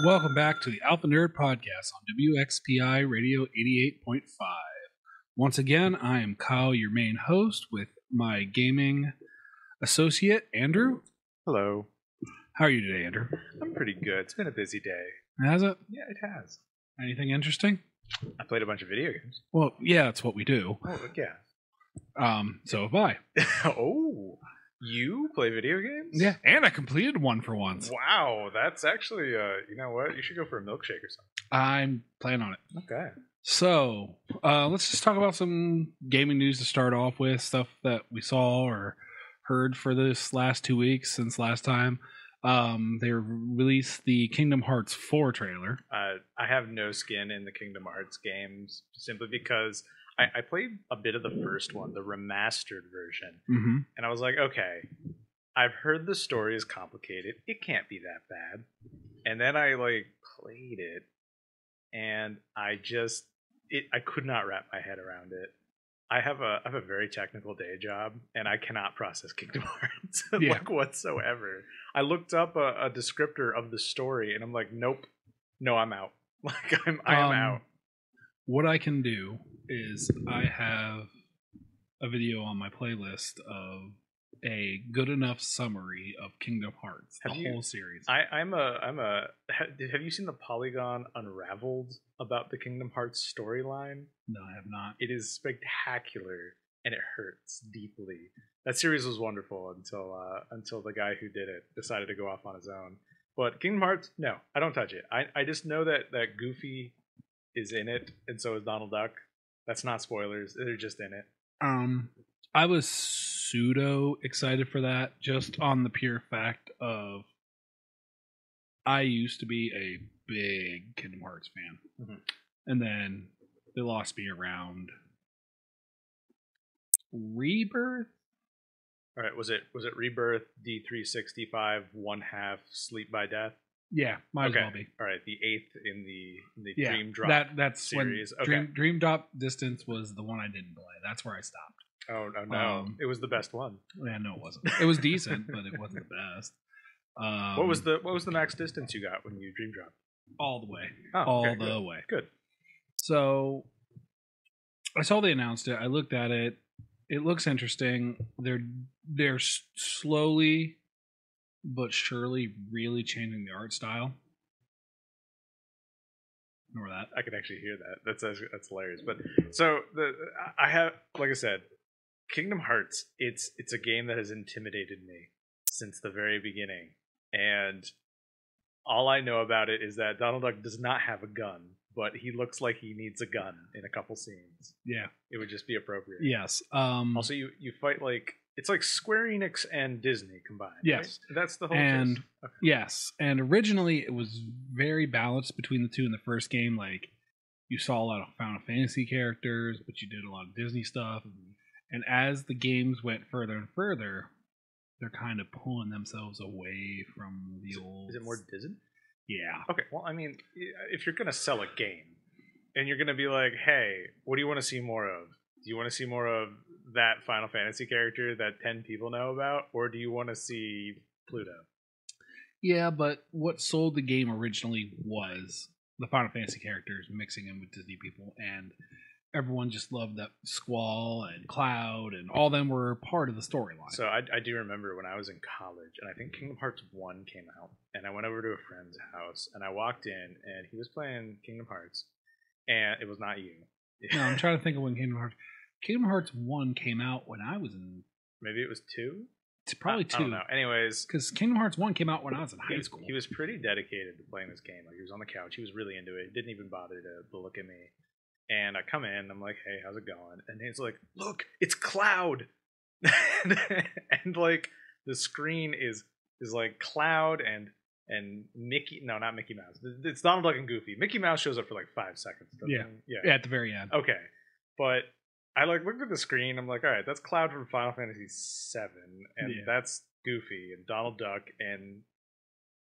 Welcome back to the Alpha Nerd Podcast on WXPI Radio 88.5. Once again, I am Kyle, your main host, with my gaming associate, Andrew. Hello. How are you today, Andrew? I'm pretty good. It's been a busy day. Has it? Yeah, it has. Anything interesting? I played a bunch of video games. Well, yeah, that's what we do. Oh, yeah. So have I. Oh, you play video games? Yeah, and I completed one for once. Wow, that's actually, you know what? You should go for a milkshake or something. I'm planning on it. Okay. So, let's just talk about some gaming news to start off with, stuff that we saw or heard for this last 2 weeks since last time. They released the Kingdom Hearts 4 trailer. I have no skin in the Kingdom Hearts games simply because I played a bit of the first one, the remastered version, and I was like, okay, I've heard the story is complicated. It can't be that bad. And then I played it, and I could not wrap my head around it. I have a very technical day job, and I cannot process Kingdom Hearts whatsoever. I looked up a descriptor of the story, and I'm like, nope, no, I'm out. I am out. What I can do is I have a video on my playlist of a good enough summary of Kingdom Hearts, whole series. Have you seen the Polygon Unraveled about the Kingdom Hearts storyline? No, I have not. It is spectacular, and it hurts deeply. That series was wonderful until the guy who did it decided to go off on his own. But Kingdom Hearts, no, I don't touch it. I just know that Goofy is in it, and so is Donald Duck. That's not spoilers. They're just in it. I was pseudo excited for that, just on the pure fact of I used to be a big Kingdom Hearts fan, and then they lost me around Rebirth. All right, was it Rebirth, D365, 1/2 Sleep by Death? Yeah, might as well be. All right, the 8th in the Dream Drop that's series. When Dream Drop Distance was the one I didn't play. That's where I stopped. Oh no, it was the best one. Yeah, no, it wasn't. It was decent, but it wasn't the best. What was the max distance you got when you Dream Dropped? All the way. The way. Good. So I saw they announced it. I looked at it. It looks interesting. They're slowly but surely really changing the art style. Ignore that. I can actually hear that. That's hilarious. But so I have, like I said, Kingdom Hearts. It's a game that has intimidated me since the very beginning, and all I know about it is that Donald Duck does not have a gun, but he looks like he needs a gun in a couple scenes. Yeah, it would just be appropriate. Yes. Also, you fight it's like Square Enix and Disney combined. Yes, right? That's the whole. And okay. Yes, and originally it was very balanced between the two in the first game. Like, you saw a lot of Final Fantasy characters, but you did a lot of Disney stuff. And as the games went further and further, they're kind of pulling themselves away from the old. Is it more Disney? Yeah. Okay. Well, I mean, if you're gonna sell a game, and you're gonna be like, "Hey, what do you want to see more of? Do you want to see more of that Final Fantasy character that 10 people know about, or do you want to see Pluto?" Yeah, but what sold the game originally was the Final Fantasy characters mixing in with Disney people, and everyone just loved that Squall and Cloud, and all them were part of the storyline. So I do remember when I was in college, and I think Kingdom Hearts 1 came out, and I went over to a friend's house, and I walked in, and he was playing Kingdom Hearts, and it was not you. No, I'm trying to think of when Kingdom Hearts 1 came out when I was in... Maybe it was 2? It's probably 2. I don't know. Anyways... Because Kingdom Hearts 1 came out when I was in high school. He was pretty dedicated to playing this game. Like, he was on the couch. He was really into it. He didn't even bother to look at me. And I come in. I'm like, "Hey, how's it going?" And he's like, "Look, it's Cloud!" and like, the screen is like Cloud and Mickey. No, not Mickey Mouse. It's Donald Duck and Goofy. Mickey Mouse shows up for like 5 seconds. Yeah, at the very end. Okay, but I looked at the screen. I'm like, all right, that's Cloud from Final Fantasy VII, and that's Goofy and Donald Duck and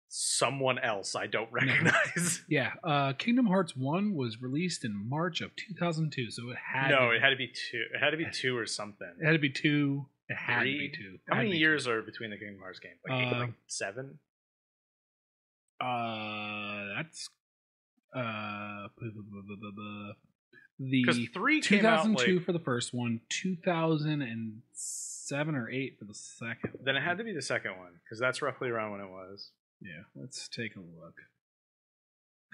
someone else I don't recognize. Yeah, Kingdom Hearts 1 was released in March of 2002, so it had it had to be 2. It had to be 2 or something. It had to be 2. It had 3? to be 2. How many years are between the Kingdom Hearts games? Like 7? That's the 3 came out 2002 for the first one, 2007 or 8 for the second one. Then it had to be the second one, because that's roughly around when it was. Yeah, let's take a look.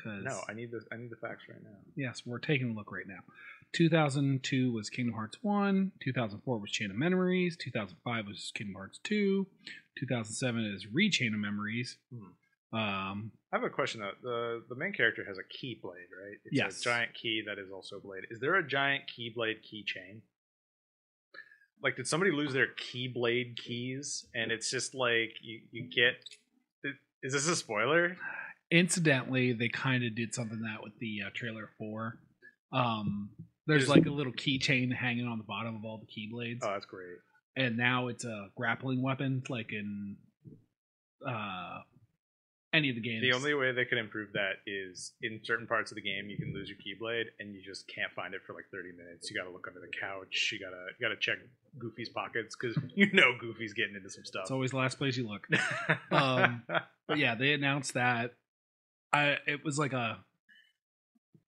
No, I need the facts right now. Yes, we're taking a look right now. 2002 was Kingdom Hearts 1, 2004 was Chain of Memories, 2005 was Kingdom Hearts 2, 2007 is Re-Chain of Memories. I have a question though. The main character has a keyblade, right? It's a giant key that is also a blade. Is there a giant keyblade keychain? Like, did somebody lose their keyblade keys and it's just like you get? Is this a spoiler? Incidentally, they kind of did something that with the trailer 4. There's like a little keychain hanging on the bottom of all the keyblades. Oh, that's great. And now it's a grappling weapon, like in any of the games. The only way they could improve that is in certain parts of the game you can lose your keyblade and you just can't find it for like 30 minutes. You got to look under the couch. You gotta check Goofy's pockets because Goofy's getting into some stuff. It's always the last place you look. But yeah, they announced that. It was like a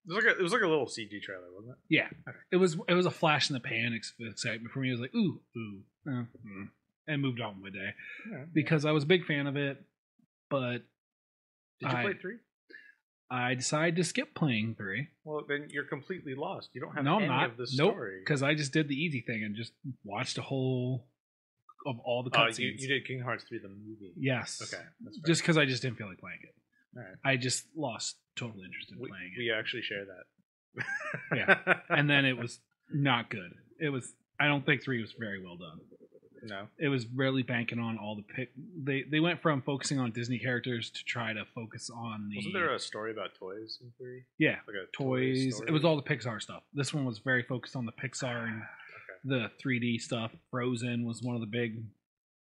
little CG trailer, wasn't it? Yeah, okay. It was a flash in the pan excitement for me. It was like ooh, and moved on with my day because I was a big fan of it. But did you play 3? I decided to skip playing 3. Well, then you're completely lost. You don't have any of the story. Because I just did the easy thing and just watched a whole of all the cutscenes. You did Kingdom Hearts 3 the movie. Yes. Okay. That's fair. Just because I just didn't feel like playing it. All right. I just lost total interest in playing it. We actually share that. Yeah. And then it was not good. I don't think 3 was very well done. No. It was really banking on all the they went from focusing on Disney characters to try to focus on the... Wasn't there a story about toys in 3? Yeah. Like a toys. It was all the Pixar stuff. This one was very focused on the Pixar and the 3D stuff. Frozen was one of the big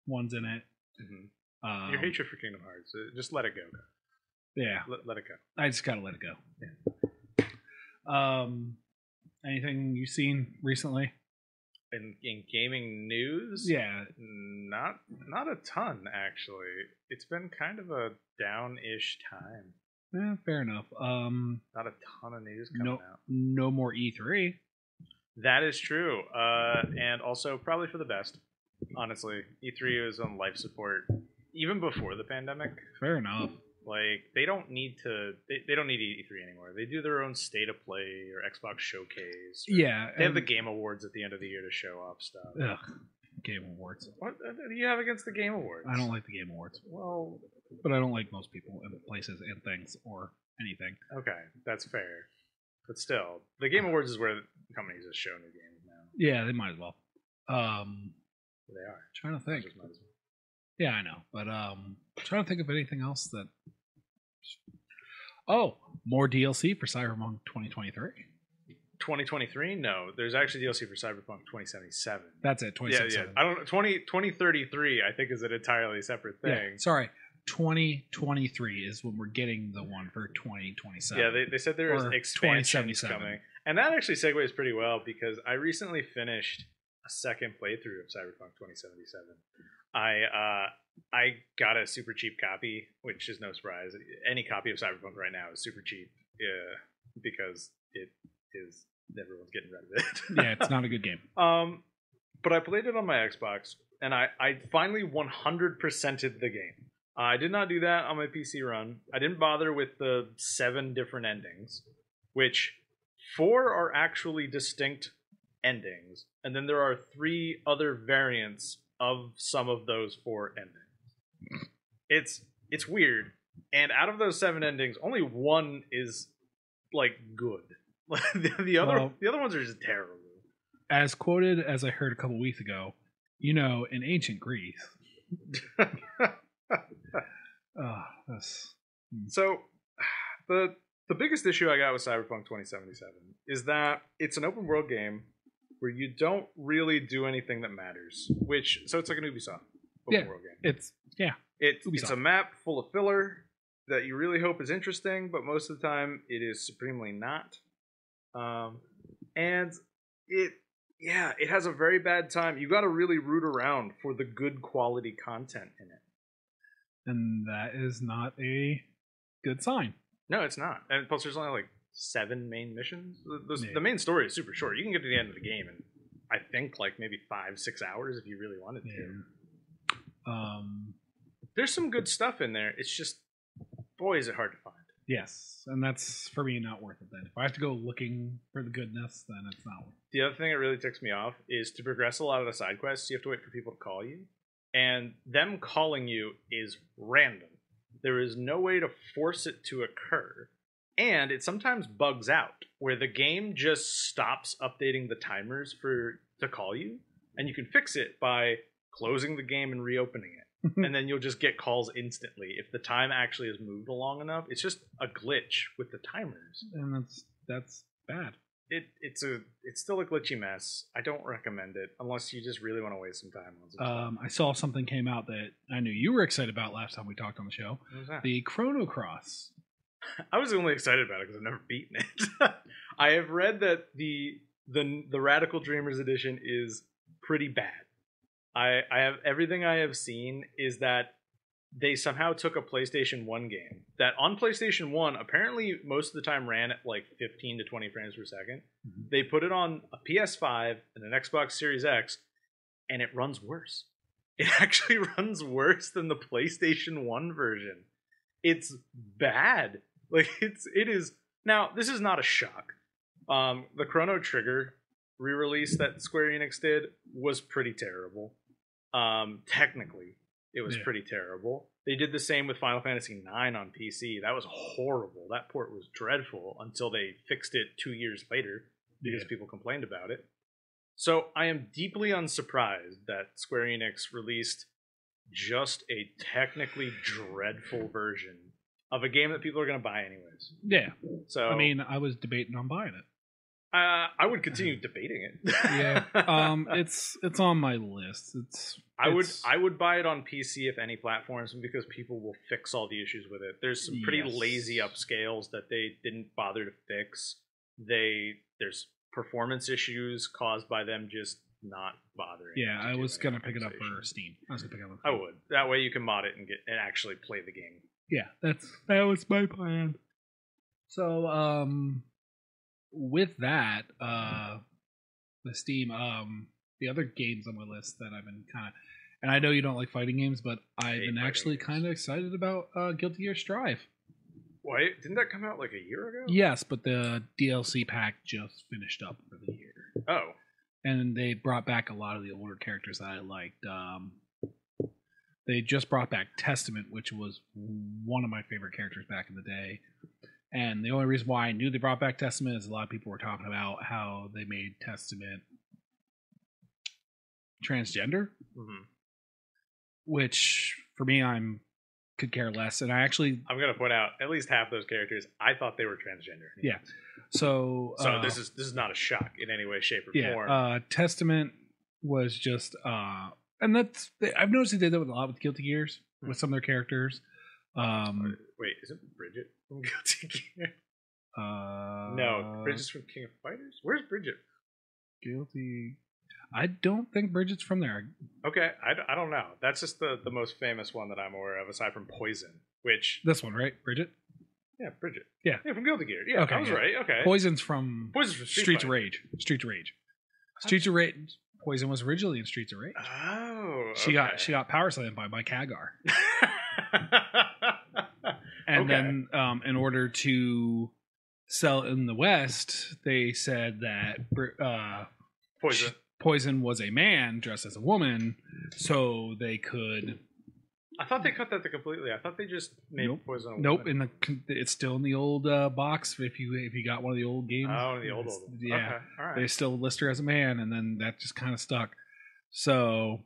ones in it. Mm-hmm. Your hatred for Kingdom Hearts, just let it go. Yeah. Let it go. I just gotta let it go. Yeah. Anything you've seen recently? In gaming news? Yeah. Not a ton, actually. It's been kind of a down-ish time. Fair enough. Not a ton of news coming out. No more E3. That is true. And also probably for the best. Honestly, E3 was on life support even before the pandemic. Fair enough. Like, they don't need E3 anymore. They do their own State of Play or Xbox Showcase. Yeah. They have the Game Awards at the end of the year to show off stuff. Ugh. Game Awards. What do you have against the Game Awards? I don't like the Game Awards. Well... But I don't like most people and places and things or anything. Okay, that's fair. But still, the Game Awards is where companies just show new games now. Yeah, they might as well. They are. Trying to think. Yeah, I know. But trying to think of anything else that... Oh, more DLC for Cyberpunk 2023. 2023? No, there's actually DLC for Cyberpunk 2077. That's it, 2077. Yeah. I don't know. 2033, I think, is an entirely separate thing. Yeah, sorry. 2023 is when we're getting the one for 2027. Yeah, they said there is expansions coming. And that actually segues pretty well because I recently finished a second playthrough of Cyberpunk 2077. I got a super cheap copy, which is no surprise. Any copy of Cyberpunk right now is super cheap because it is everyone's getting rid of it. Yeah, it's not a good game. But I played it on my Xbox, and I finally 100%ed the game. I did not do that on my PC run. I didn't bother with the 7 different endings, which 4 are actually distinct endings, and then there are 3 other variants of some of those 4 endings. It's weird, and out of those 7 endings, only 1 is like good. the other ones are just terrible. As quoted as I heard a couple weeks ago, in ancient Greece. So the biggest issue I got with Cyberpunk 2077 is that it's an open world game where you don't really do anything that matters. So it's like an Ubisoft open world game. It's a map full of filler that you really hope is interesting, but most of the time it is supremely not. And it has a very bad time. You got to really root around for the good quality content in it. And that is not a good sign. No, it's not. And plus, there's only like 7 main missions. The main story is super short. You can get to the end of the game in, I think, like maybe 5-6 hours if you really wanted to. There's some good stuff in there. It's just, boy, is it hard to find. Yes, and that's, for me, not worth it then. If I have to go looking for the goodness, then it's not worth it. The other thing that really ticks me off is to progress a lot of the side quests, you have to wait for people to call you. And them calling you is random. There is no way to force it to occur. And it sometimes bugs out, where the game just stops updating the timers to call you. And you can fix it by closing the game and reopening it. And then you'll just get calls instantly. If the time actually has moved along enough, it's just a glitch with the timers. And that's bad. It's still a glitchy mess. I don't recommend it unless you just really want to waste some time. I saw something came out that I knew you were excited about last time we talked on the show. What was that? The Chrono Cross. I was only excited about it because I've never beaten it. I have read that the Radical Dreamers edition is pretty bad. I have everything I have seen is that they somehow took a PlayStation 1 game that on PlayStation 1 apparently most of the time ran at like 15 to 20 frames per second. Mm-hmm. They put it on a PS5 and an Xbox Series X, and it runs worse. It actually runs worse than the PlayStation 1 version. It's bad. Like it is. Now, this is not a shock. The Chrono Trigger re-release that Square Enix did was pretty terrible. Technically, it was pretty terrible. They did the same with Final Fantasy IX on PC. That was horrible. That port was dreadful until they fixed it 2 years later because people complained about it. So I am deeply unsurprised that Square Enix released just a technically dreadful version of a game that people are going to buy anyways. Yeah. So I mean, I was debating on buying it. I would continue debating it. Yeah. It's on my list. I would buy it on PC if any platforms, because people will fix all the issues with it. There's some pretty lazy upscales that they didn't bother to fix. There's performance issues caused by them just not bothering. Yeah, I was gonna pick it up for Steam. I would. That way you can mod it and actually play the game. Yeah, that was my plan. So, with that, the Steam, the other games on my list that I've been kind of, and I know you don't like fighting games, but I've been actually kind of excited about Guilty Gear Strive. Wait, didn't that come out like a year ago? Yes, but the DLC pack just finished up for the year. Oh. And they brought back a lot of the older characters that I liked. They just brought back Testament, which was one of my favorite characters back in the day. And the only reason why I knew they brought back Testament is a lot of people were talking about how they made Testament transgender. Mm-hmm. Which, for me, could care less. And I'm going to point out, at least half those characters, I thought they were transgender. Yeah. So this is not a shock in any way, shape, or form. Testament was just... and I've noticed they did that with a lot with Guilty Gears, with some of their characters. Wait, isn't Bridget from Guilty Gear? No, Bridget's from King of Fighters? Where's Bridget? Guilty... I don't think Bridget's from there. Okay, I don't know. That's just the most famous one that I'm aware of, aside from Poison, which... This one, right? Bridget? Yeah, Bridget. Yeah, from Guilty Gear. Yeah, okay, I was right. Okay. Poison's from Streets of Rage. Streets of Rage. Poison was originally in Streets of Rage. Oh, okay. She got power slammed by Kagar. And then, in order to sell in the West, they said that Poison was a man dressed as a woman, so they could. I thought they cut that completely. I thought they just made Poison a woman. It's still in the old box. If you got one of the old games, the old. Yeah, okay. All right. They still list her as a man, and then that just kind of stuck. So,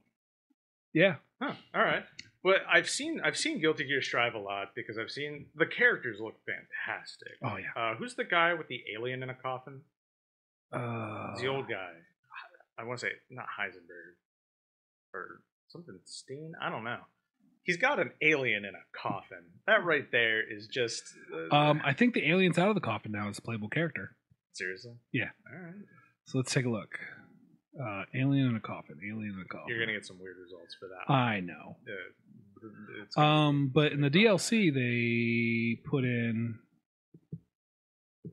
yeah. Huh. All right. Well, I've seen Guilty Gear Strive a lot because I've seen the characters look fantastic. Oh yeah. Who's the guy with the alien in a coffin? The old guy. I want to say not Heisenberg or something Steen. I don't know. He's got an alien in a coffin. That right there is just. I think the alien's out of the coffin now as a playable character. Seriously? Yeah. All right. So let's take a look. Alien in a coffin. Alien in a coffin. You're gonna get some weird results for that. I know. But in the DLC, they put in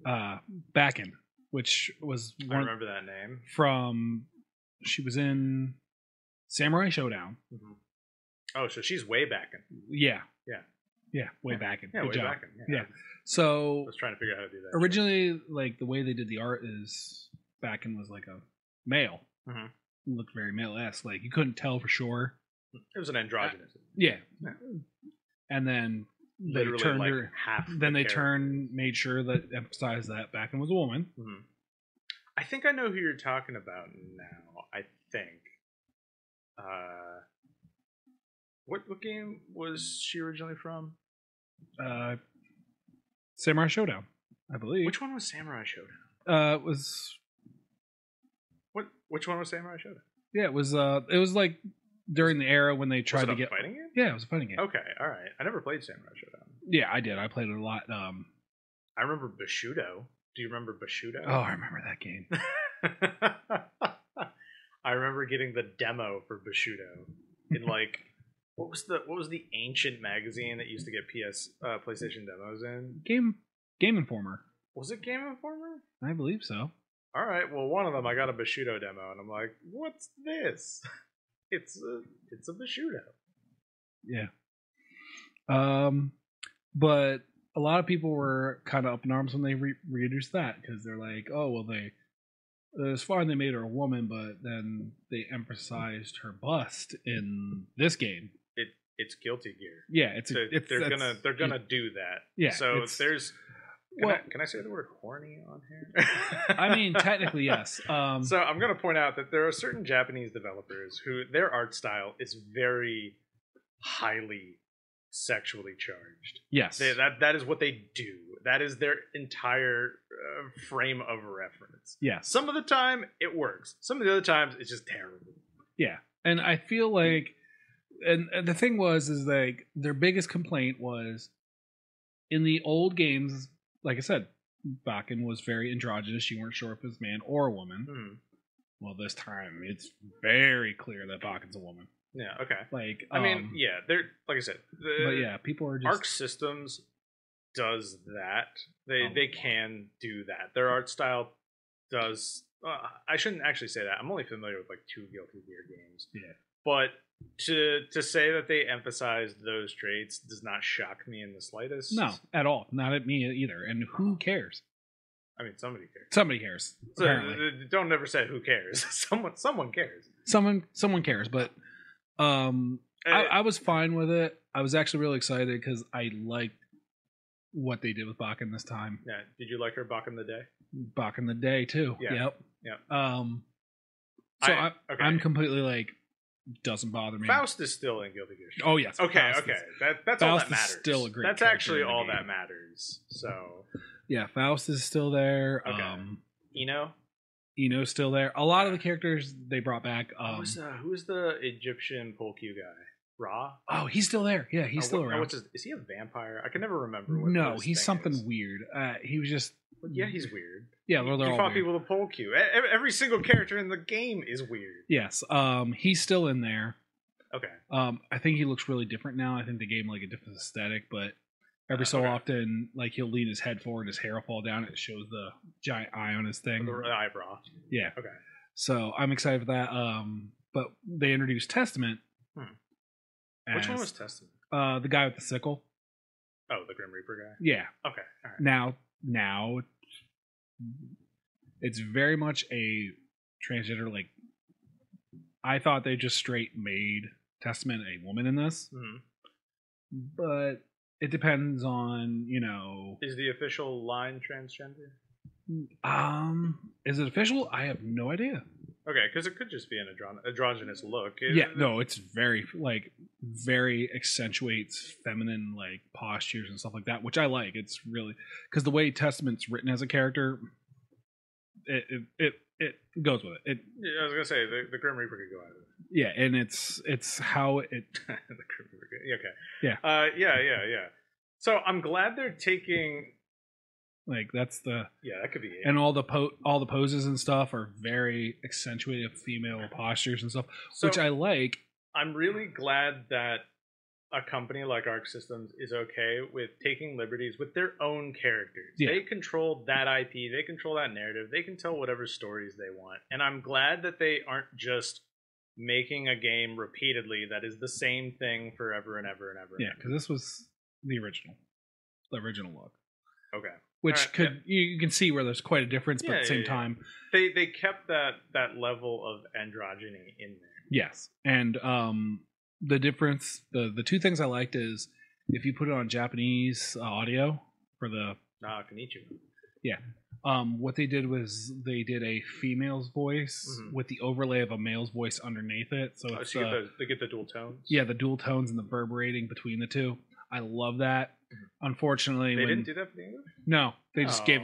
Bakken, which was I remember that name from. She was in Samurai Showdown. Mm-hmm. Oh, so she's way back in. Yeah, way yeah. back in. Yeah, Good way job. back in. Yeah. So I was trying to figure out how to do that. Originally, like the way they did the art is Bakken was like a male. Mm-hmm. Looked very male-esque. Like you couldn't tell for sure. It was an androgynous. Yeah. And then they literally turned like her. half. Then they made sure that emphasized that Bakken was a woman. Mm-hmm. I think I know who you're talking about now. I think. What game was she originally from? Samurai Showdown, I believe. Which one was Samurai Showdown? It was. Which one was Samurai Showdown? Yeah, it was like during the era when they tried to get fighting game. Yeah, it was a fighting game. Okay, all right. I never played Samurai Showdown. Yeah, I did. I played it a lot. I remember Bushido. Do you remember Bushido? Oh, I remember that game. I remember getting the demo for Bushido in like what was the ancient magazine that used to get PlayStation demos in? Game Informer. Was it Game Informer? I believe so. All right. Well, one of them I got a Bushido demo, and I'm like, "What's this?" It's a Bushido. Yeah. But a lot of people were kind of up in arms when they reintroduced that because they're like, "Oh, well, it's fine they made her a woman, but then they emphasized her bust in this game." It's Guilty Gear. Yeah, they're gonna do that. Yeah. So if there's can I say the word horny on here? I mean, technically, yes. So I'm going to point out that there are certain Japanese developers who their art style is very highly sexually charged. Yes. That is what they do. That is their entire frame of reference. Yes. Some of the time, it works. Some of the other times, it's just terrible. Yeah. And I feel like, and the thing is like, their biggest complaint was, in the old games, like I said, Bakken was very androgynous. You weren't sure if it was man or a woman. Hmm. Well, this time it's very clear that Bakken's a woman. Yeah. Okay. Like, I mean, yeah, they're like I said. But yeah, people are just Arc Systems does that. They can do that. Their art style does. I shouldn't actually say that. I'm only familiar with like 2 Guilty Gear games. Yeah. But to say that they emphasized those traits does not shock me in the slightest. No, at all. Not at me either. And who cares? I mean, somebody cares. Somebody cares. So, don't ever say who cares. Someone cares. Someone cares. But I was fine with it. I was actually really excited because I liked what they did with Bakken this time. Yeah. Did you like her Bakken the Day? Bakken the Day too. Yeah. Yep. So I'm completely like, doesn't bother me. Faust is still in Guilty Gear. Oh yes. Okay. That's all that matters. Is still a great. That's actually all that matters. So yeah, Faust is still there. Okay. Eno's still there. A lot of the characters they brought back. Who's the Egyptian pole cue guy? Ra? Oh, he's still there. Yeah, he's still around. Is he a vampire? I can never remember. No, he's something weird. He was just. Yeah, he's weird. Yeah, well, they're all fought weird. people with pole cue. Every single character in the game is weird. Yes. He's still in there. Okay. I think he looks really different now. I think they gave him like a different aesthetic, but every so often, like he'll lean his head forward, his hair will fall down, and it shows the giant eye on his thing. The eyebrow. Yeah. Okay. So I'm excited for that. But they introduced Testament. Which one was Testament? The guy with the sickle. Oh, the Grim Reaper guy? Yeah. Okay. All right. Now it's very much a transgender. Like, I thought they just straight made Testament a woman in this. Mm-hmm. But it depends on, Is the official line transgender? Is it official? I have no idea. Okay, because it could just be an androgynous look. It's very accentuates feminine like postures and stuff like that, which I like. It's really because the way Testament's written as a character, it goes with it. I was gonna say the Grim Reaper could go out of it. Yeah, and it's how it. The Grim Reaper. Okay. Yeah. Yeah. So I'm glad they're taking. Like that's the that could be it. And all the poses and stuff are very accentuated female postures and stuff, which I like. I'm really glad that a company like Arc Systems is okay with taking liberties with their own characters. Yeah. They control that IP, they control that narrative, they can tell whatever stories they want. And I'm glad that they aren't just making a game repeatedly that is the same thing forever and ever and ever. Yeah, because this was the original look. Okay. Which you can see where there's quite a difference, but at the same time, they kept that level of androgyny in there. Yes, and the difference, the two things I liked is if you put it on Japanese audio for the Konnichiwa. Yeah, what they did was they did a female's voice with the overlay of a male's voice underneath it, so it's they get the dual tones. Yeah, the dual tones and the reverberating between the two. I love that. Unfortunately, they didn't do that for the English. No, they just gave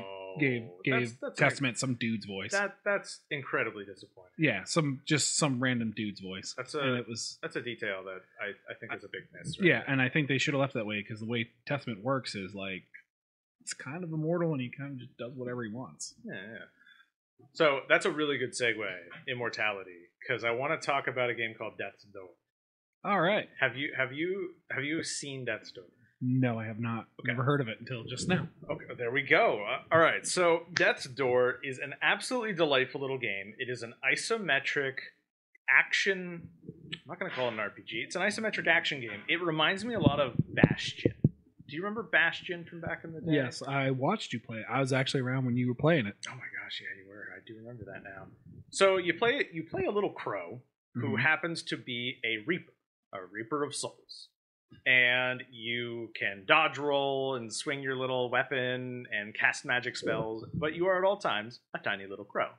that's Testament some dude's voice. That's incredibly disappointing. Yeah, some random dude's voice. That's a detail that I think is a big miss. Right? Yeah, and I think they should have left that way because the way Testament works is like it's kind of immortal and he kind of just does whatever he wants. Yeah. So that's a really good segue, immortality, because I want to talk about a game called Death's Door. All right. Have you seen Death's Door? No, I have not. Okay. Never heard of it until just now. Okay, there we go. All right, so Death's Door is an absolutely delightful little game. It is an isometric action. I'm not going to call it an RPG. It's an isometric action game. It reminds me a lot of Bastion. Do you remember Bastion from back in the day? Yes, I watched you play it. I was actually around when you were playing it. Oh my gosh, yeah, you were. I do remember that now. So you play a little crow who happens to be a reaper of souls. And you can dodge roll and swing your little weapon and cast magic spells, but you are at all times a tiny little crow.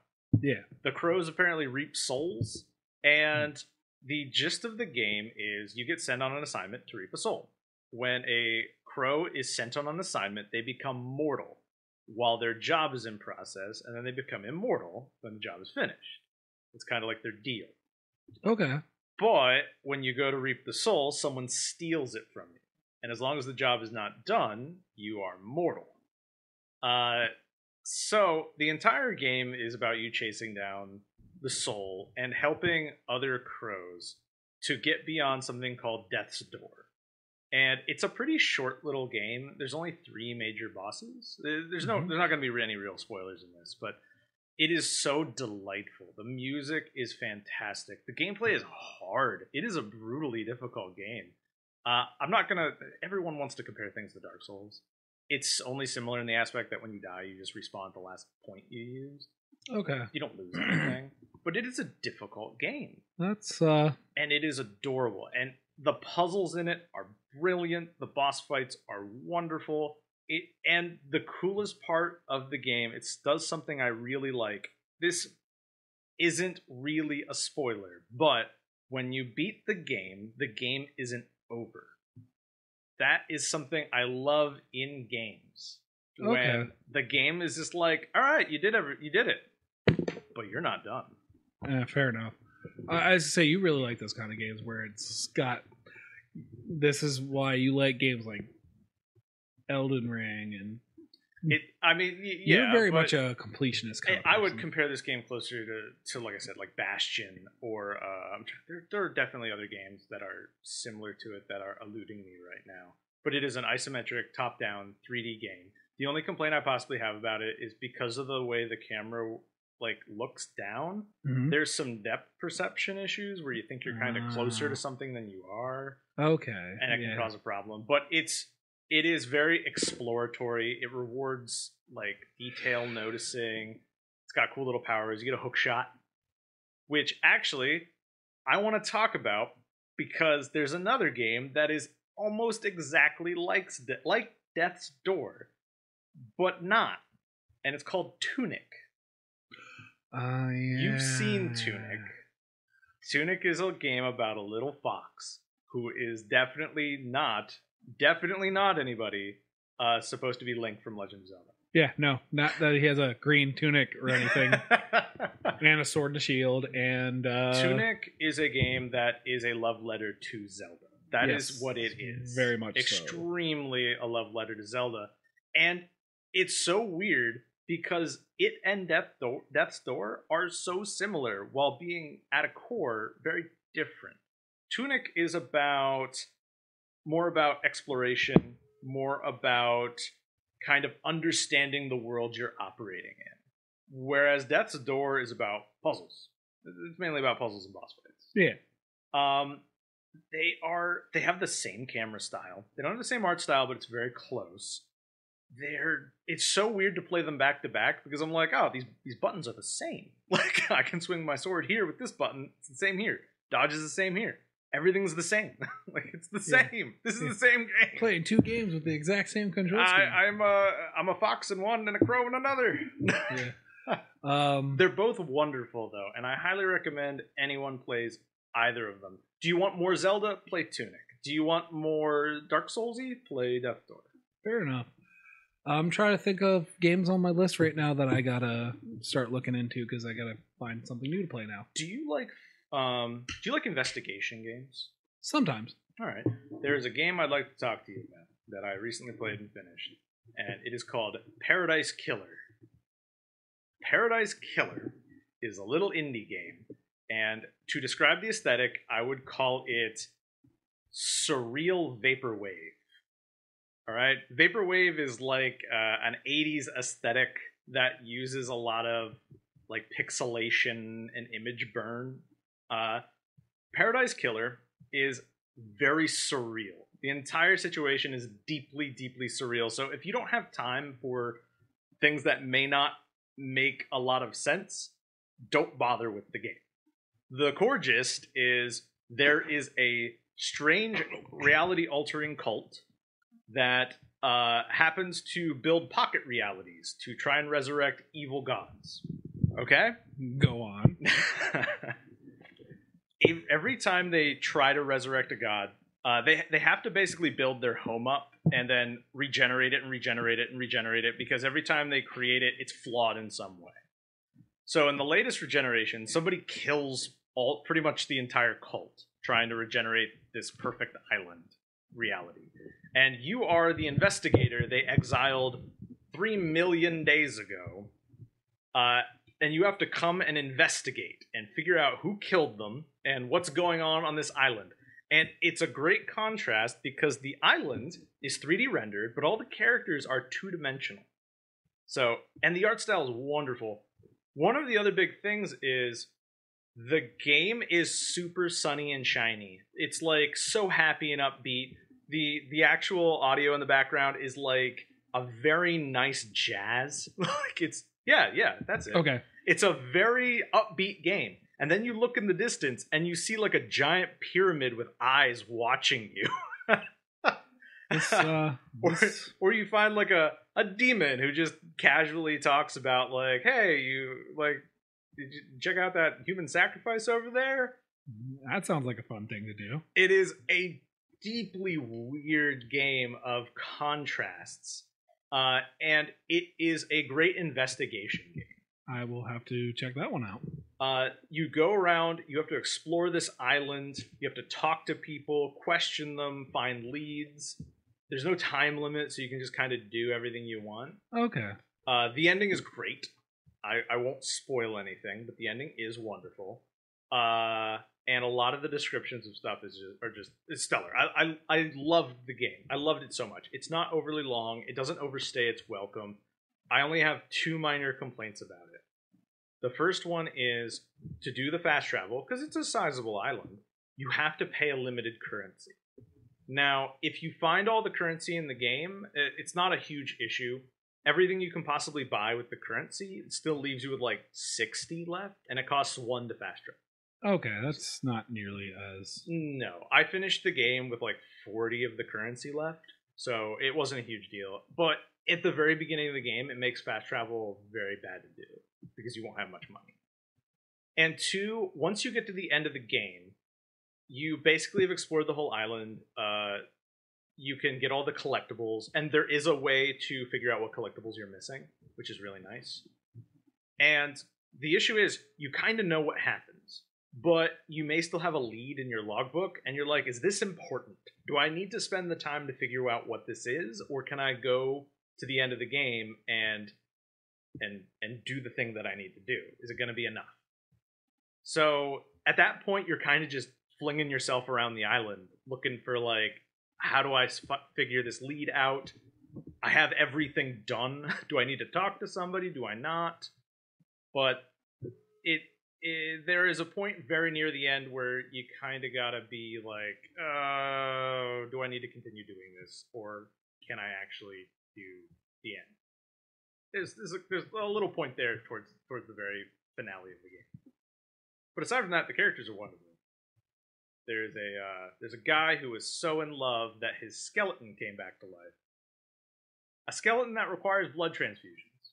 Yeah. The crows apparently reap souls, and the gist of the game is you get sent on an assignment to reap a soul. When a crow is sent on an assignment, they become mortal while their job is in process, and then they become immortal when the job is finished. It's kind of like their deal. Okay. But when you go to reap the soul, someone steals it from you. And as long as the job is not done, you are mortal. So the entire game is about you chasing down the soul and helping other crows to get beyond something called Death's Door. And it's a pretty short little game. There's only 3 major bosses. There's not going to be any real spoilers in this, but it is so delightful. The music is fantastic. The gameplay is hard. It is a brutally difficult game. I'm not going to... Everyone wants to compare things to Dark Souls. It's only similar in the aspect that when you die, you just respawn at the last point you used. Okay. You don't lose anything. But it is a difficult game. That's... And it is adorable. And the puzzles in it are brilliant. The boss fights are wonderful. And the coolest part of the game, it does something I really like. This isn't really a spoiler, but when you beat the game isn't over. That is something I love in games. Okay. When the game is just like, all right, you did it, but you're not done. Fair enough. As I say, you really like those kind of games where it's got... This is why you like games like Elden Ring and you're very much a completionist kind of I would compare this game closer to like I said, like Bastion, or there are definitely other games that are similar to it that are eluding me right now. But it is an isometric, top-down 3D game. The only complaint I possibly have about it is because of the way the camera like looks down. There's some depth perception issues where you think you're kind of closer to something than you are. Okay, and it can cause a problem. But it is very exploratory. It rewards like detail noticing. It's got cool little powers. You get a hook shot, which actually I want to talk about because there's another game that is almost exactly like Death's Door, but not. And it's called Tunic. Yeah. You've seen Tunic. Tunic is a game about a little fox who is definitely not anybody supposed to be Link from Legend of Zelda. Yeah, no, not that he has a green tunic or anything, and a sword and a shield. And Tunic is a game that is a love letter to Zelda. That is what it is. Very much extremely a love letter to Zelda, and it's so weird because it and Death's Door are so similar while being at a core very different. Tunic is about more about exploration, more about kind of understanding the world you're operating in. Whereas Death's Door is about puzzles. It's mainly about puzzles and boss fights. Yeah. They have the same camera style. They don't have the same art style, but it's very close. It's so weird to play them back to back because I'm like, oh, these buttons are the same. Like, I can swing my sword here with this button. It's the same here. Dodge is the same here. Everything's the same. Like, it's the same. This is the same game. Playing 2 games with the exact same control scheme. I'm a fox in one and a crow in another. Yeah. They're both wonderful though, and I highly recommend anyone plays either of them. Do you want more Zelda? Play Tunic. Do you want more Dark Soulsy? Play Death's Door. Fair enough. I'm trying to think of games on my list right now that I gotta start looking into because I gotta find something new to play now. Do you like investigation games? Sometimes. All right. There's a game I'd like to talk to you about that I recently played and finished, and it is called Paradise Killer. Paradise Killer is a little indie game, and to describe the aesthetic, I would call it surreal vaporwave. All right, vaporwave is like an 80s aesthetic that uses a lot of like pixelation and image burn. Paradise Killer is very surreal. The entire situation is deeply, deeply surreal. So if you don't have time for things that may not make a lot of sense, don't bother with the game. The core gist is there is a strange reality-altering cult that happens to build pocket realities to try and resurrect evil gods. Okay? Go on. Every time they try to resurrect a god, they have to basically build their home up and then regenerate it and regenerate it and regenerate it, because every time they create it, it's flawed in some way. So in the latest regeneration, somebody kills pretty much the entire cult trying to regenerate this perfect island reality. And you are the investigator they exiled 3 million days ago. And you have to come and investigate and figure out who killed them and what's going on this island. And it's a great contrast because the island is 3D rendered, but all the characters are 2-dimensional. So, and the art style is wonderful. One of the other big things is the game is super sunny and shiny. It's like so happy and upbeat. The actual audio in the background is like a very nice jazz. Like it's that's it. Okay. It's a very upbeat game. And then you look in the distance and you see like a giant pyramid with eyes watching you. Or you find like a demon who just casually talks about like, hey, did you check out that human sacrifice over there? That sounds like a fun thing to do. It is a deeply weird game of contrasts. And it is a great investigation game. I will have to check that one out. You go around, you have to explore this island, you have to talk to people, question them, find leads. There's no time limit, so you can just kind of do everything you want. Okay. The ending is great. I won't spoil anything, but the ending is wonderful. And a lot of the descriptions of stuff it's stellar. I loved the game. I loved it so much. It's not overly long. It doesn't overstay its welcome. I only have 2 minor complaints about it. The first one is to do the fast travel, because it's a sizable island, you have to pay a limited currency. Now, if you find all the currency in the game, it's not a huge issue. Everything you can possibly buy with the currency, it still leaves you with like 60 left, and it costs 1 to fast travel. Okay, that's not nearly as... No, I finished the game with like 40 of the currency left, so it wasn't a huge deal. But at the very beginning of the game, it makes fast travel very bad to do, because you won't have much money. And 2, once you get to the end of the game, you basically have explored the whole island. You can get all the collectibles, and there is a way to figure out what collectibles you're missing, which is really nice. And the issue is, you kind of know what happens, but you may still have a lead in your logbook, and you're like, is this important? Do I need to spend the time to figure out what this is, or can I go to the end of the game and do the thing that I need to do? Is it going to be enough? So at that point, you're kind of just flinging yourself around the island, looking for like, how do I figure this lead out? I have everything done. Do I need to talk to somebody? Do I not? But there is a point very near the end where you kind of gotta be like, do I need to continue doing this, or can I actually do the end? There's a little point there towards the very finale of the game. But aside from that, the characters are wonderful. There's a guy who was so in love that his skeleton came back to life. A skeleton that requires blood transfusions.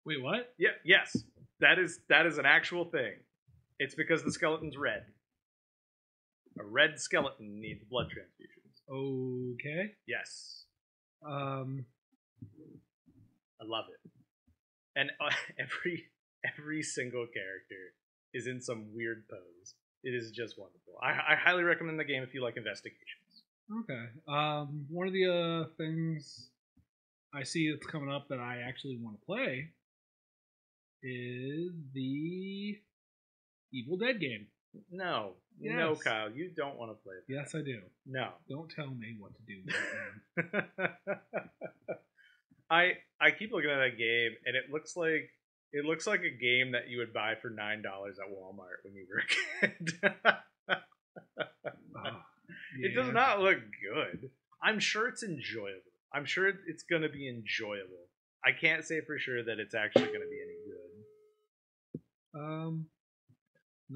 Wait, what? Yeah, yes. That is an actual thing. It's because the skeleton's red. A red skeleton needs blood transfusions. Okay. Yes. I love it. And every single character is in some weird pose. It is just wonderful. I highly recommend the game if you like investigations. Okay. One of the things I see that's coming up that I actually want to play is the Evil Dead game. No. Yes. No, Kyle. You don't want to play that. Yes, I do. No. Don't tell me what to do with it, man. I keep looking at that game, and it looks like a game that you would buy for $9 at Walmart when you were a kid. It does not look good. I'm sure it's enjoyable. I'm sure it's going to be enjoyable. I can't say for sure that it's actually going to be any good.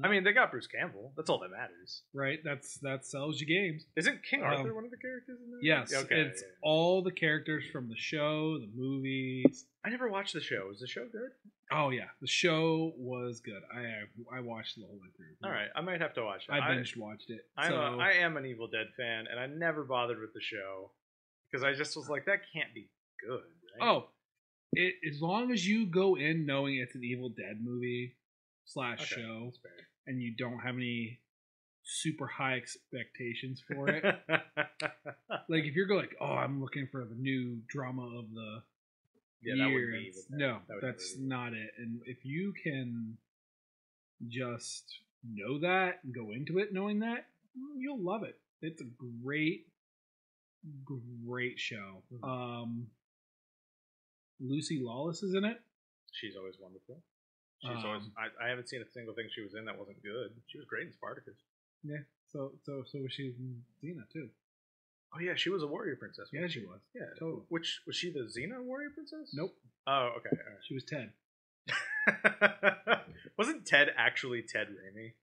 I mean, they got Bruce Campbell. That's all that matters. Right? That sells you games. Isn't King Arthur one of the characters in there? Yes. Okay, it's all the characters from the show, the movies. I never watched the show. Was the show good? Oh yeah, the show was good. I watched the whole way through. All right, I might have to watch it. I binge watched it. I am an Evil Dead fan, and I never bothered with the show because I just was like, that can't be good. Right? Oh, as long as you go in knowing it's an Evil Dead movie / show, and you don't have any super high expectations for it, like if you're like, oh, I'm looking for the new drama of the year, that's not it. And if you can just know that and go into it knowing that, you'll love it. It's a great show. Lucy Lawless is in it. She's always wonderful. She's always. I haven't seen a single thing she was in that wasn't good. She was great in Spartacus. Yeah. So was she in Xena too. Oh yeah, she was a warrior princess. Yeah, she was. Yeah, totally. Which was she the Xena warrior princess? Nope. Oh, okay. Right. She was Ted. Wasn't Ted actually Ted Raimi?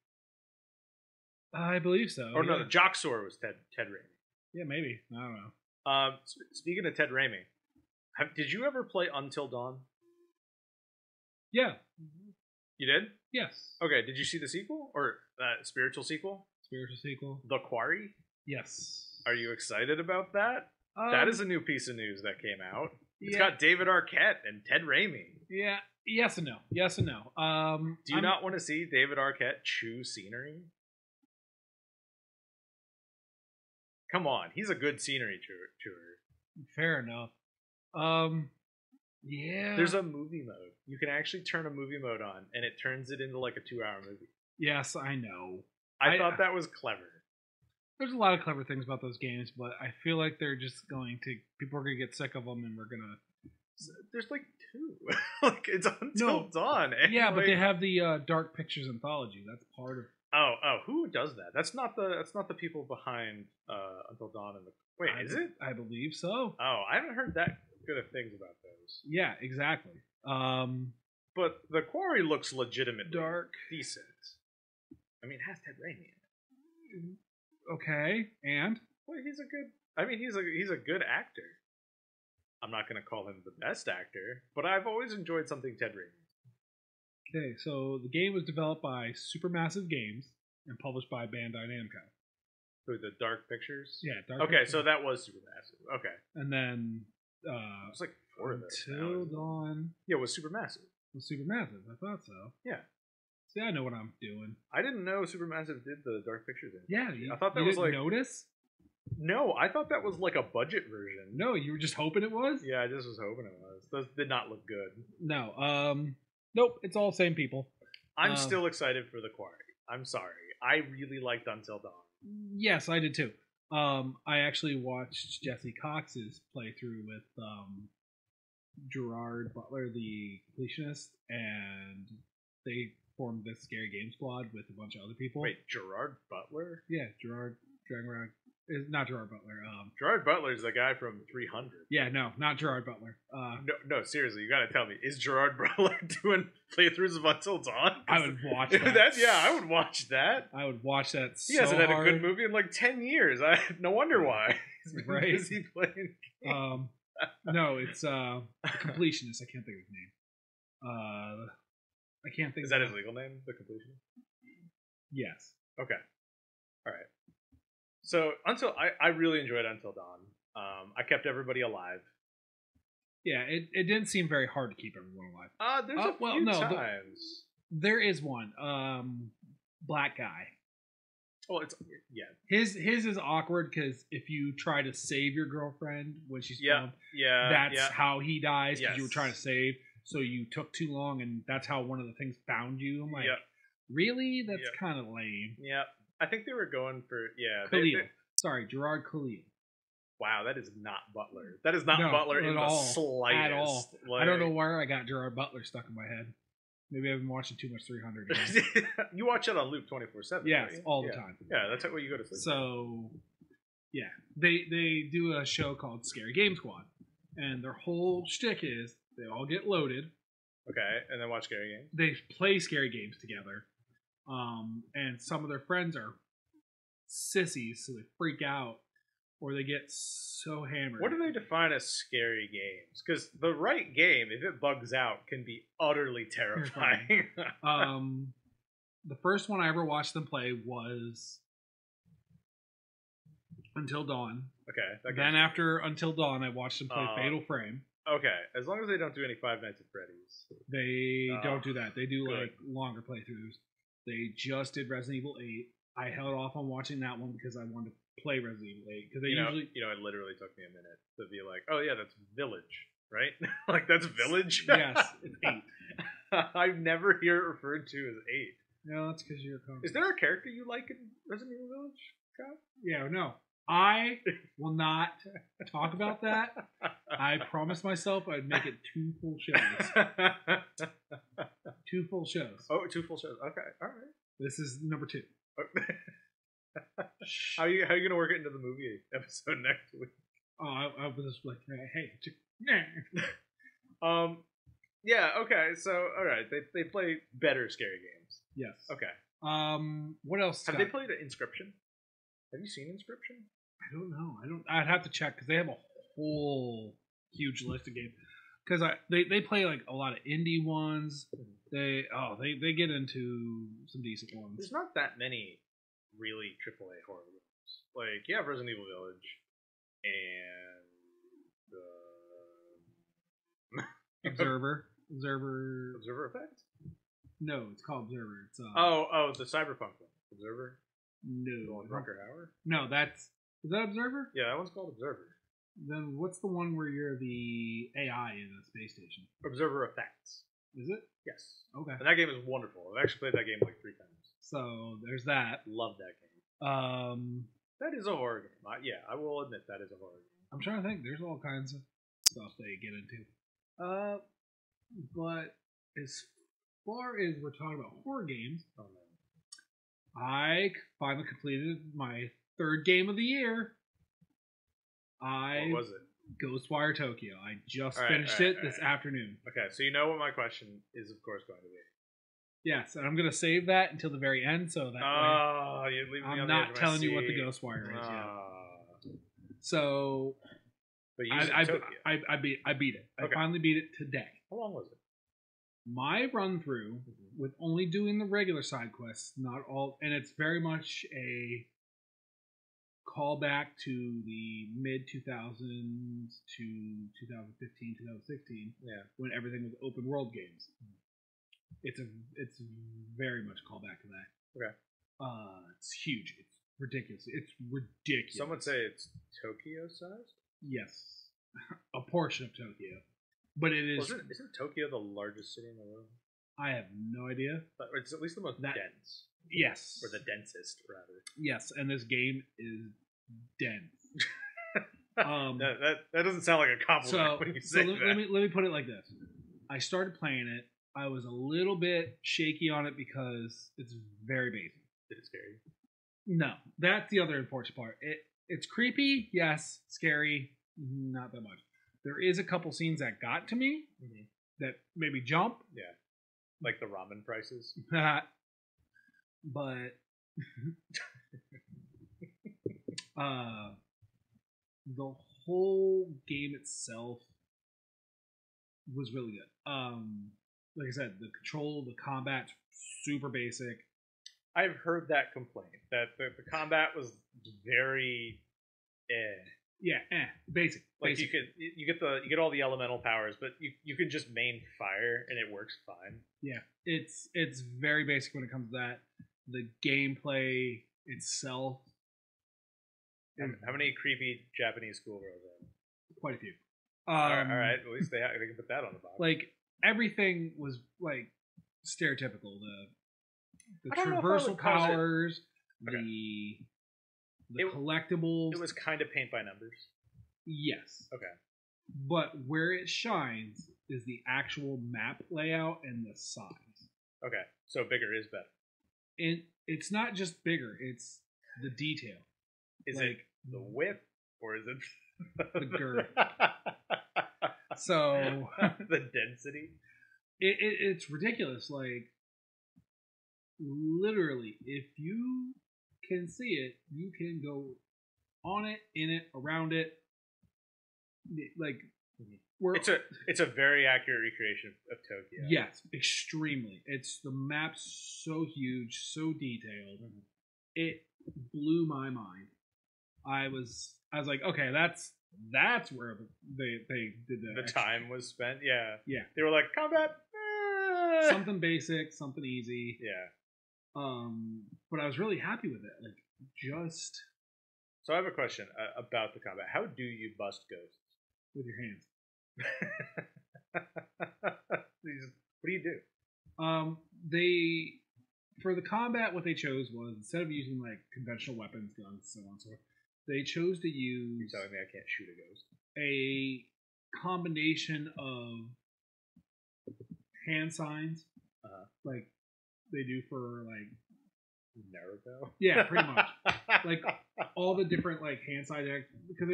I believe so. Or no, the Joxor was Ted Raimi. Yeah, maybe. I don't know. Speaking of Ted Raimi, did you ever play Until Dawn? Yeah. You did? Yes. Okay, did you see the sequel? Or spiritual sequel? Spiritual sequel. The Quarry? Yes. Are you excited about that? That is a new piece of news that came out. It's got David Arquette and Ted Raimi. Yeah. Yes and no. Yes and no. Do you not want to see David Arquette chew scenery? Come on, he's a good scenery chewer. Fair enough. Yeah. There's a movie mode. You can actually turn a movie mode on, and it turns it into like a 2-hour movie. Yes, I know. I thought that was clever. There's a lot of clever things about those games, but I feel like they're just going to... People are going to get sick of them, and we're going to... There's like 2. Like, it's Until Dawn. And yeah, but they have the Dark Pictures Anthology. That's part of... Oh, who does that? That's not the people behind Until Dawn and the... Wait, is it? I believe so. Oh, I haven't heard that good of things about those. Yeah, exactly. But The Quarry looks legitimately dark, decent. I mean, it has Ted Raimi in it. Okay, and well, he's a good actor. I'm not going to call him the best actor, but I've always enjoyed something Ted Raimi. Okay, so the game was developed by Supermassive Games and published by Bandai Namco. Who, the Dark Pictures? Yeah, Dark Okay, Pictures. so that was Supermassive. Okay. And then it's like 4 of those. Until Dawn. Yeah, it was Supermassive. It was Supermassive, I thought so. Yeah. See, I know what I'm doing. I didn't know Supermassive did the Dark Pictures. Yeah, I thought that you was didn't like notice. No, I thought that was like a budget version. No, you were just hoping it was. Yeah, I just was hoping it was. Those did not look good. No, nope. It's all same people. I'm still excited for The Quarry. I'm sorry. I really liked Until Dawn. Yes, I did too. I actually watched Jesse Cox's playthrough with Gerard Butler, the completionist, and they formed this Scary Game Squad with a bunch of other people. Wait, Gerard Butler? Yeah, Gerard Dragon is not Gerard Butler. Gerard Butler is the guy from 300. Yeah, no, not Gerard Butler. No, seriously, you gotta tell me, is Gerard Butler doing playthroughs of Until Dawn? I would watch that. I would watch that. I would watch that. He hasn't had a good movie in like 10 years. No wonder why. He's been right? busy playing games. No, it's the completionist. I can't think of his name. I can't think. Is that his legal name? The completionist? Yes. Okay. All right. So I really enjoyed Until Dawn. I kept everybody alive. Yeah, it didn't seem very hard to keep everyone alive. There's a few times. There is one. Black guy. Well, it's His is awkward because if you try to save your girlfriend when she's gone, that's how he dies because you were trying to save. So you took too long, and that's how one of the things found you. I'm like, really? That's kind of lame. Yeah, I think they were going for Khalil. Sorry, Gerard Khalil. Wow, that is not Butler. That is not Butler in the slightest. At all. Like, I don't know where I got Gerard Butler stuck in my head. Maybe I've been watching too much 300 again. You watch it on loop 24/7. Yes, right? all the time. Yeah, that's what you go to sleep. So, yeah, they do a show called Scary Game Squad, and their whole shtick is they all get loaded. Okay, and then watch scary games. They play scary games together, and some of their friends are sissies, so they freak out, or they get so hammered. What do they define as scary games? Because the right game, if it bugs out, can be utterly terrifying. The first one I ever watched them play was Until Dawn. Okay. Then after Until Dawn, I watched them play Fatal Frame. Okay, as long as they don't do any Five Nights at Freddy's. They don't do that. They do like longer playthroughs. They just did Resident Evil 8. I held off on watching that one because I wanted to play Resident Evil 8 because it literally took me a minute to be like, oh yeah, that's Village, right? Like that's Village. Yes, it's 8. I never hear it referred to as 8. No, that's because you're. Is there a character you like in Resident Evil Village, Kyle? Yeah, no. I will not talk about that. I promised myself I'd make it 2 full shows. 2 full shows. Oh, 2 full shows. Okay, all right. This is number 2. How are you gonna work it into the movie episode next week? Oh, I was just like, hey. Yeah. Okay. So, all right. They play better scary games. Yes. Okay. What else? Have they played Inscription? Have you seen Inscription? I don't know. I'd have to check because they have a whole huge list of games. Because they play like a lot of indie ones. They get into some decent ones. There's not that many really AAA horror games. Like you have Resident Evil Village and Observer Effect. No, it's called Observer. It's the Cyberpunk one. Observer. No. The one Rucker Hauer? No, is that Observer? Yeah, that one's called Observer. Then what's the one where you're the AI in a space station? Observer Effects. Is it? Yes. Okay. And that game is wonderful. I've actually played that game like 3 times. So there's that. Love that game. That is a horror game. I will admit that is a horror game. I'm trying to think. There's all kinds of stuff they get into. But as far as we're talking about horror games, I finally completed my 3rd game of the year. What was it? Ghostwire Tokyo. I just finished it this afternoon. Okay, so you know what my question is, of course, going to be. Yes, and I'm going to save that until the very end, so that way you're leaving me I'm on not the edge telling of my you what the seat. Ghostwire is yet. So but I beat it. I finally beat it today. How long was it? My run through with only doing the regular side quests, not all, and it's very much a callback to the mid 2000s to 2015, 2016, when everything was open world games. It's very much a callback to that. Okay. It's huge. It's ridiculous. It's ridiculous. Some would say it's Tokyo sized. Yes, a portion of Tokyo, but it is. Isn't Tokyo the largest city in the world? I have no idea. But it's at least the most dense. Yes, or the densest, rather. Yes, and this game is That doesn't sound like a compliment when you say that. Let me put it like this. I started playing it. I was a little bit shaky on it because it's very basic. Did it scare you? No, that's the other important part. It's creepy, yes. Scary, not that much. There is a couple scenes that got to me that made me jump. Yeah, like the ramen prices. But the whole game itself was really good. Like I said, the control, the combat, super basic. I've heard that complaint that the combat was very basic. Like basic. you get all the elemental powers, but you can just main fire and it works fine. Yeah, it's very basic when it comes to that. The gameplay itself. How many creepy Japanese schoolgirls are there? Quite a few. All right. At least they can put that on the box. Like everything was like stereotypical. The traversal powers, the collectibles. It was kind of paint by numbers. Yes. Okay. But where it shines is the actual map layout and the size. Okay. So bigger is better. And it's not just bigger, it's the detail. Is it the width or is it the girth? So the density? It's ridiculous. Like literally, if you can see it, you can go on it, in it, around it. Like it's a very accurate recreation of Tokyo. Yes, extremely. It's the map's so huge, so detailed. It blew my mind. I was like, okay, that's where they did the time was spent. Yeah. They were like combat, something basic, something easy. Yeah. But I was really happy with it. Like just. So I have a question about the combat. How do you bust ghosts? With your hands. What do you do? They for the combat, what they chose was instead of using like conventional weapons, guns, so on and so forth, they chose to use. You're telling me I can't shoot a ghost? A combination of hand signs, like they do for like Naruto. Yeah, pretty much. Like all the different like hand signs, because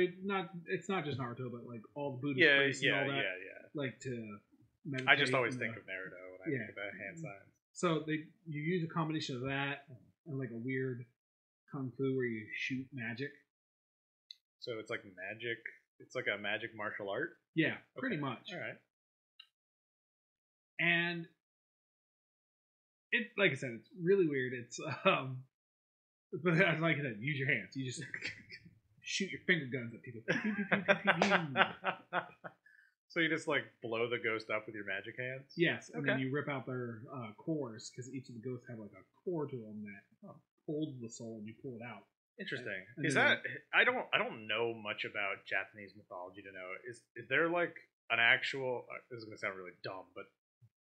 it's not just Naruto, but like all the Buddhist priests and all that. Yeah. Like to meditate. I just always think of Naruto when I think about hand signs. So you use a combination of that and like a weird kung fu where you shoot magic. So it's like magic. It's like a magic martial art. Yeah, pretty much. All right. And it, like I said, it's really weird. It's but like I said, use your hands. You just shoot your finger guns at people. So you just like blow the ghost up with your magic hands? Yes, and then you rip out their cores because each of the ghosts have like a core to them that holds the soul, and you pull it out. Interesting. Is that I don't know much about Japanese mythology to know. Is there like an actual? This is gonna sound really dumb, but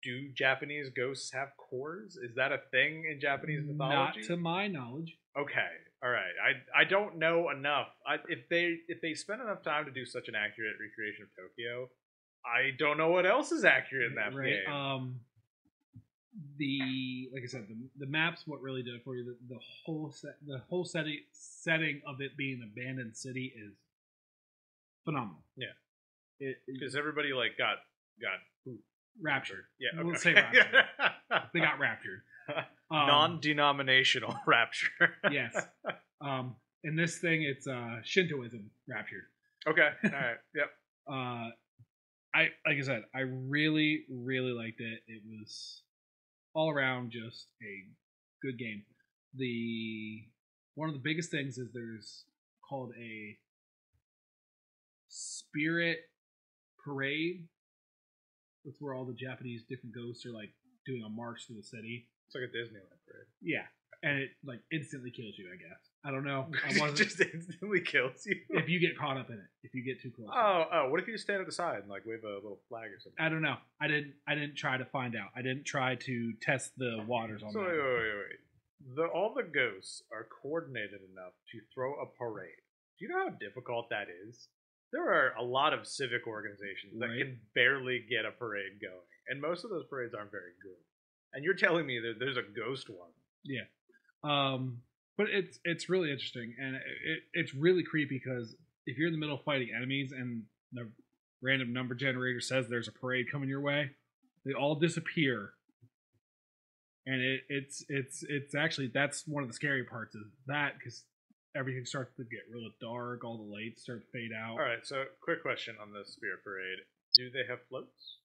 do Japanese ghosts have cores? Is that a thing in Japanese mythology? Not to my knowledge. Okay, all right. I don't know enough. If they spend enough time to do such an accurate recreation of Tokyo, I don't know what else is accurate in that game. Like I said, the map's what really did it for you. The whole setting of it being an abandoned city is phenomenal. Yeah, because everybody like got raptured. Yeah, okay. Let's say raptured. They got raptured. Non-denominational rapture. Yes. In this thing, it's Shintoism raptured. Okay. All right. Yep. Like I said, I really, really liked it. It was all around just a good game. One of the biggest things is there's called a spirit parade. That's where all the Japanese different ghosts are like doing a march through the city. It's like a Disneyland parade. Yeah, and it like instantly kills you. I guess I don't know. It just instantly kills you if you get caught up in it. If you get too close. Oh! What if you stand at the side and like wave a little flag or something? I don't know. I didn't try to find out. I didn't try to test the waters on that. Wait. All the ghosts are coordinated enough to throw a parade. Do you know how difficult that is? There are a lot of civic organizations that Right. can barely get a parade going, and most of those parades aren't very good. And you're telling me that there's a ghost one? Yeah. But it's really interesting, and it's really creepy because if you're in the middle of fighting enemies and the random number generator says there's a parade coming your way, they all disappear, and it's actually, that's one of the scary parts of that, because everything starts to get real dark, all the lights start to fade out. All right, so quick question on the Spirit Parade: do they have floats?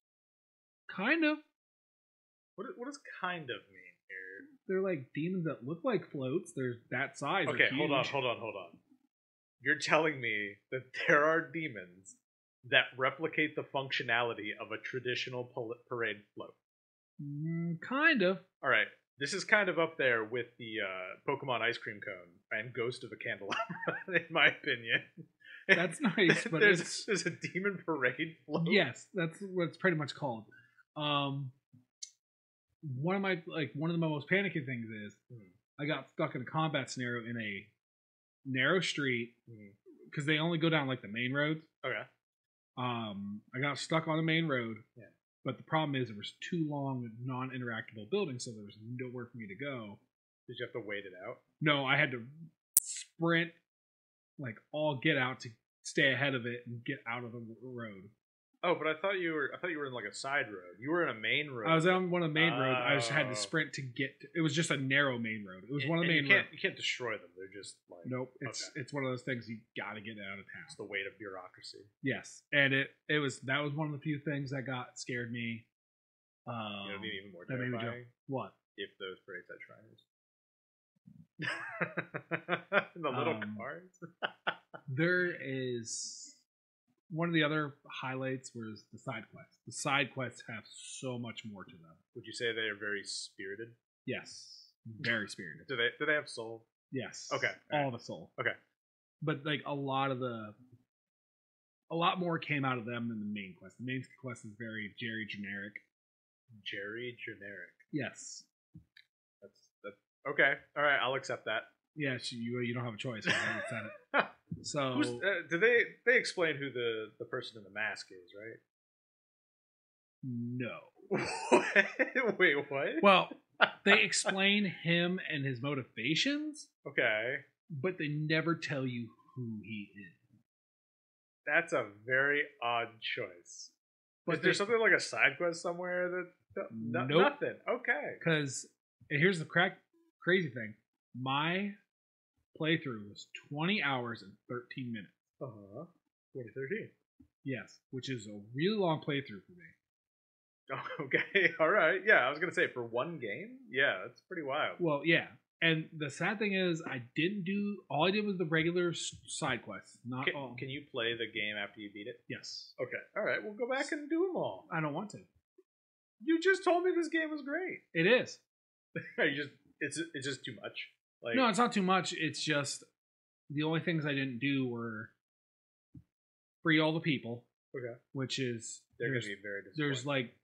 Kind of. What does kind of mean here? They're like demons that look like floats. They're that size. Okay, hold on. You're telling me that there are demons that replicate the functionality of a traditional parade float? Kind of. All right, this is kind of up there with the Pokemon ice cream cone and Ghost of a Candelabra, in my opinion. That's nice, but there's a demon parade float. Yes, that's what it's pretty much called. One of the most panicking things is I got stuck in a combat scenario in a narrow street because they only go down like the main roads. Okay. I got stuck on the main road. Yeah. But the problem is there was two long non-interactable buildings, so there was nowhere for me to go. Did you have to wait it out? No, I had to sprint like all get out to stay ahead of it and get out of the road. Oh, but I thought you were in like a side road. You were in a main road. I was on one of the main roads. I just had to sprint to get to, it was just a narrow main road. It was one of the main roads. You can't destroy them. They're just like, nope. It's one of those things you got to get out of town. It's the weight of bureaucracy. Yes, and that was one of the few things that scared me. You know, be even more terrifying. What if those parades had shrines? The little cars. There is. One of the other highlights was the side quests. The side quests have so much more to them. Would you say they are very spirited? Yes, very spirited. Do they have soul? Yes. Okay. All the soul. Okay. But like a lot more came out of them than the main quest. The main quest is very generic. Jerry generic. Yes. That's okay. All right, I'll accept that. Yes, you don't have a choice. I said it. So, do they explain who the person in the mask is, right? No. Wait, what? Well, they explain him and his motivations. Okay. But they never tell you who he is. That's a very odd choice. But is there something like a side quest somewhere that nope. Nothing? Okay. Because here's the crazy thing. My playthrough was 20 hours and 13 minutes. 2013. Yes, which is a really long playthrough for me. Oh, okay, all right. Yeah, I was going to say, for one game? Yeah, that's pretty wild. Well, yeah. And the sad thing is, all I did was the regular side quests. Can you play the game after you beat it? Yes. Okay, all right, we'll go back and do them all. I don't want to. You just told me this game was great. It is. It's just too much. Like, no, it's not too much. It's just the only things I didn't do were free all the people. Okay. Which is they're going to be very disappointing. There's like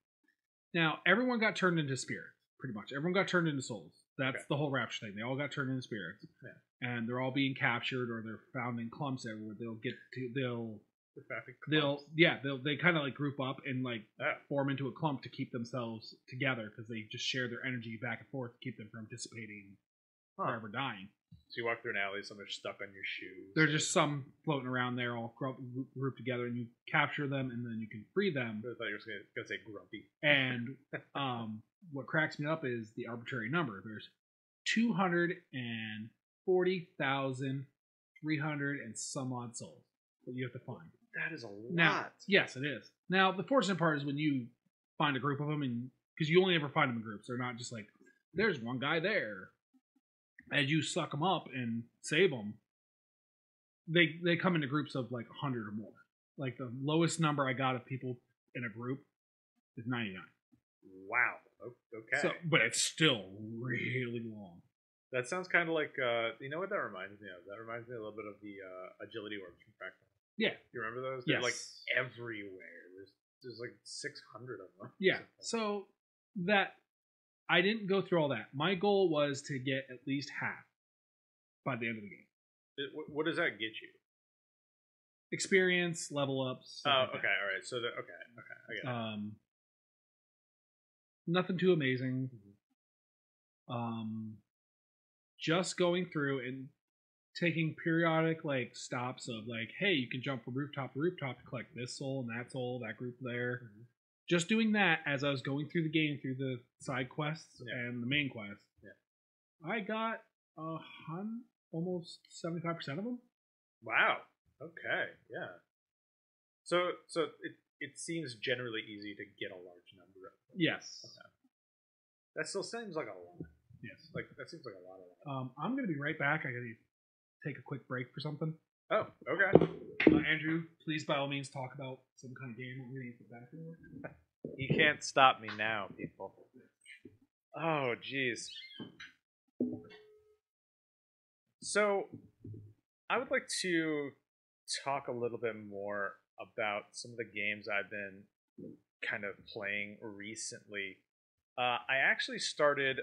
now everyone got turned into spirits, pretty much. Everyone got turned into souls. That's the whole rapture thing. They all got turned into spirits. Yeah. And they're all being captured or they're found in clumps everywhere. They kind of like group up and like form into a clump to keep themselves together because they just share their energy back and forth to keep them from dissipating. Forever dying. So you walk through an alley, some are stuck on your shoes. There's just some floating around there, all grouped together, and you capture them, and then you can free them. I thought you were going to say grumpy. And what cracks me up is the arbitrary number. There's 240,300 and some odd souls that you have to find. That is a lot. Now, yes, it is. Now, the fortunate part is when you find a group of them, and because you only ever find them in groups, they're not just like, there's one guy there. As you suck them up and save them, they come into groups of like 100 or more. Like the lowest number I got of people in a group is 99. Wow. Okay. So, but it's still really long. That sounds kind of like, you know what that reminds me of? That reminds me a little bit of the agility orbs from Crackdown. Yeah. You remember those? Yes. They're like everywhere. There's like 600 of them. Yeah. So that... I didn't go through all that. My goal was to get at least half by the end of the game. What does that get you? experience, level ups. Oh, okay, all right. So, okay, I get it. Nothing too amazing. Just going through and taking periodic like stops of like, hey, you can jump from rooftop to rooftop to collect this soul and that group there. Just doing that as I was going through the game, through the side quests and the main quest. I got almost 75% of them. Wow. Okay. Yeah. So it seems generally easy to get a large number of them. Yes. Okay. That still seems like a lot. Yes. Like that seems like a lot. I'm gonna be right back. I gotta take a quick break for something. Oh, okay. Andrew, please by all means talk about some kind of game that we're gonna put back in. You can't stop me now, people. Oh, jeez. So, I would like to talk a little bit more about some of the games I've been kind of playing recently. I actually started,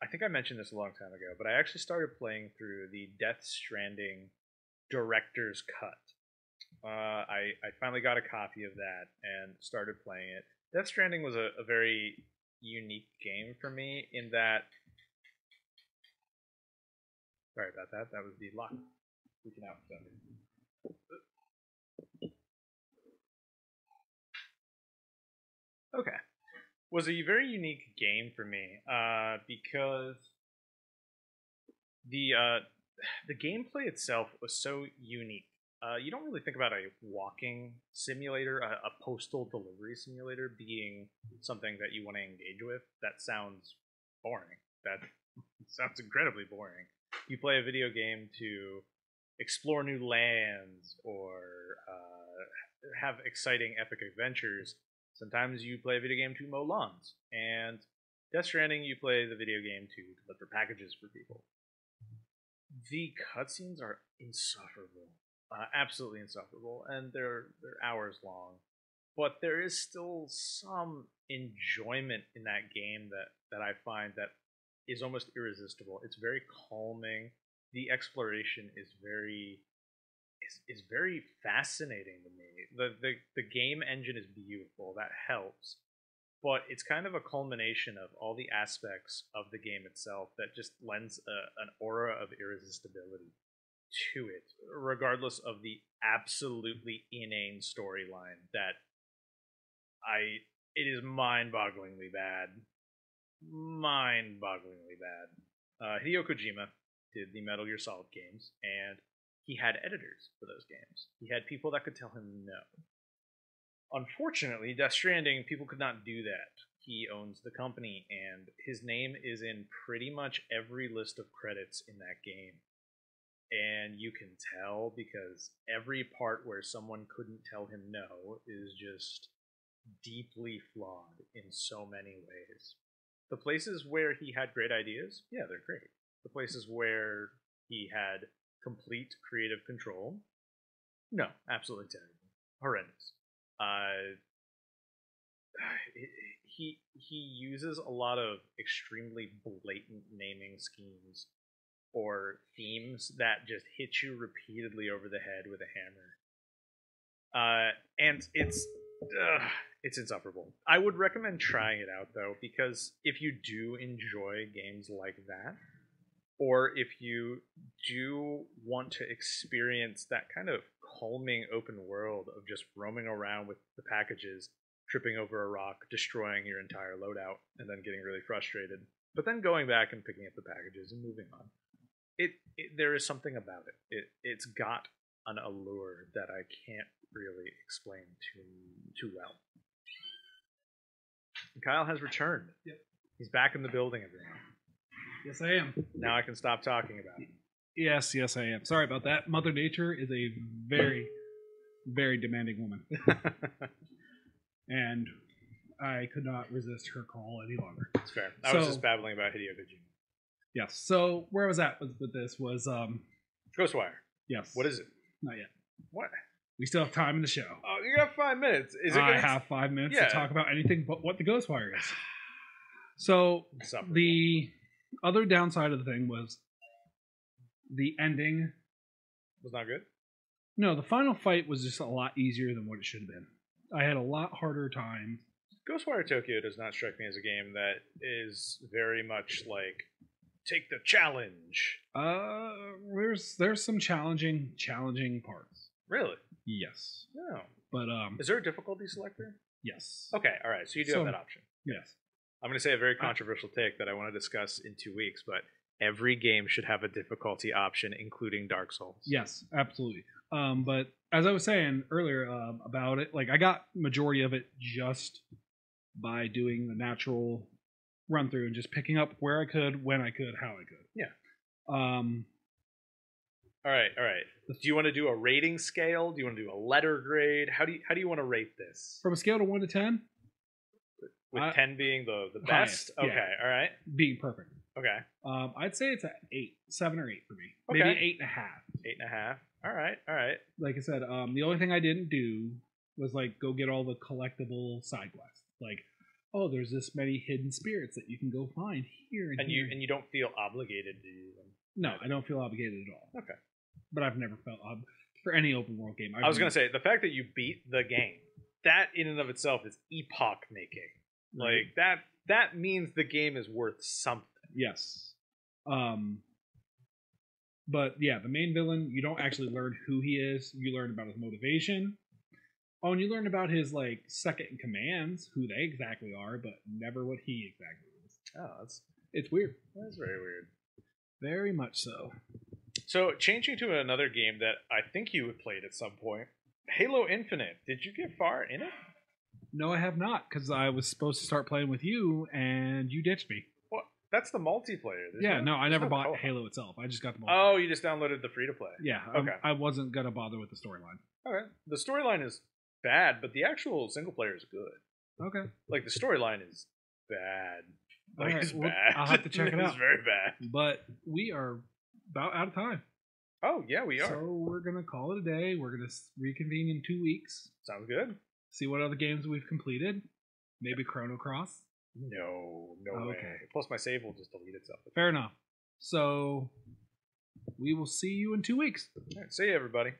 I think I mentioned this a long time ago, but I actually started playing through the Death Stranding Director's Cut. I finally got a copy of that and started playing it. Death Stranding was a very unique game for me in that... Sorry about that. That was the lock freaking out. Okay. Was a very unique game for me because the gameplay itself was so unique. You don't really think about a walking simulator, a postal delivery simulator, being something that you want to engage with. That sounds boring. That sounds incredibly boring. You play a video game to explore new lands or have exciting epic adventures. Sometimes you play a video game to mow lawns. And Death Stranding, you play the video game to deliver packages for people. The cutscenes are insufferable. Absolutely insufferable. And they're hours long. But there is still some enjoyment in that game that I find that is almost irresistible. It's very calming. The exploration is very fascinating to me. The game engine is beautiful. That helps. But it's kind of a culmination of all the aspects of the game itself that just lends an aura of irresistibility to it, regardless of the absolutely inane storyline that it is mind-bogglingly bad. Mind-bogglingly bad. Hideo Kojima did the Metal Gear Solid games, and he had editors for those games. He had people that could tell him no. Unfortunately, Death Stranding, people could not do that. He owns the company, and his name is in pretty much every list of credits in that game. And you can tell because every part where someone couldn't tell him no is just deeply flawed in so many ways. The places where he had great ideas, yeah, they're great. The places where he had complete creative control, no, absolutely terrible. Horrendous. He uses a lot of extremely blatant naming schemes or themes that just hit you repeatedly over the head with a hammer. And it's insufferable. I would recommend trying it out though, because if you do enjoy games like that, or if you do want to experience that kind of calming open world of just roaming around with the packages, tripping over a rock, destroying your entire loadout, and then getting really frustrated, but then going back and picking up the packages and moving on. There is something about it. It's got an allure that I can't really explain too well. And Kyle has returned. Yep. He's back in the building, everyone. Yes, I am. Now I can stop talking about it. Yes, I am. Sorry about that. Mother Nature is a very, very demanding woman. And I could not resist her call any longer. That's fair. I was just babbling about Hideo Kojima. Yes. So where I was at with this was Ghostwire. Yes. What is it? Not yet. What? We still have time in the show. Oh, you got 5 minutes. I have 5 minutes to talk about anything but what the Ghostwire is. So the other downside of the thing was the ending was not good. No, the final fight was just a lot easier than what it should have been. I had a lot harder time. Ghostwire Tokyo does not strike me as a game that is very much like take the challenge. There's some challenging parts. Really? Yes. No. But is there a difficulty selector? Yes. Okay, all right. So you do have that option. Yes. I'm going to say a very controversial take that I want to discuss in 2 weeks, but every game should have a difficulty option, including Dark Souls. Yes, absolutely. But as I was saying earlier about it, like I got majority of it just by doing the natural run through and just picking up where I could, when I could, how I could. Yeah. All right. Do you want to do a rating scale? Do you want to do a letter grade? How do you want to rate this? From a scale of 1 to 10? With 10 being the best? Highest, okay, yeah. All right. Being perfect. Okay. I'd say it's 7 or 8 for me. Okay. Maybe 8.5. 8.5. All right. Like I said, the only thing I didn't do was like go get all the collectible side quests. Like, oh, there's this many hidden spirits that you can go find here and here. You don't feel obligated to do them. No, I don't feel obligated at all. Okay. But I've never felt for any open world game. I was going to say, the fact that you beat the game, that in and of itself is epoch making. Like that means the game is worth something. Yes. But yeah, the main villain, you don't actually learn who he is. You learn about his motivation. Oh, and you learn about his like second in commands, who they exactly are, but never what he exactly is. Oh, it's weird. That's very weird. Very much so. So, changing to another game that I think you had played at some point, Halo Infinite. Did you get far in it? No, I have not, because I was supposed to start playing with you, and you ditched me. Well, that's the multiplayer. I never bought Halo itself. I just got the multiplayer. Oh, you just downloaded the free-to-play. Yeah, okay. I wasn't going to bother with the storyline. Okay. The storyline is bad, but the actual single-player is good. Okay. Like, the storyline is bad. Like, right. it's bad. I'll have to check it out. It's very bad. But we are about out of time. Oh, yeah, we are. So we're going to call it a day. We're going to reconvene in 2 weeks. Sounds good. See what other games we've completed. Maybe Chrono Cross. No way. Plus my save will just delete itself. Fair enough. So we will see you in 2 weeks. All right, see you, everybody.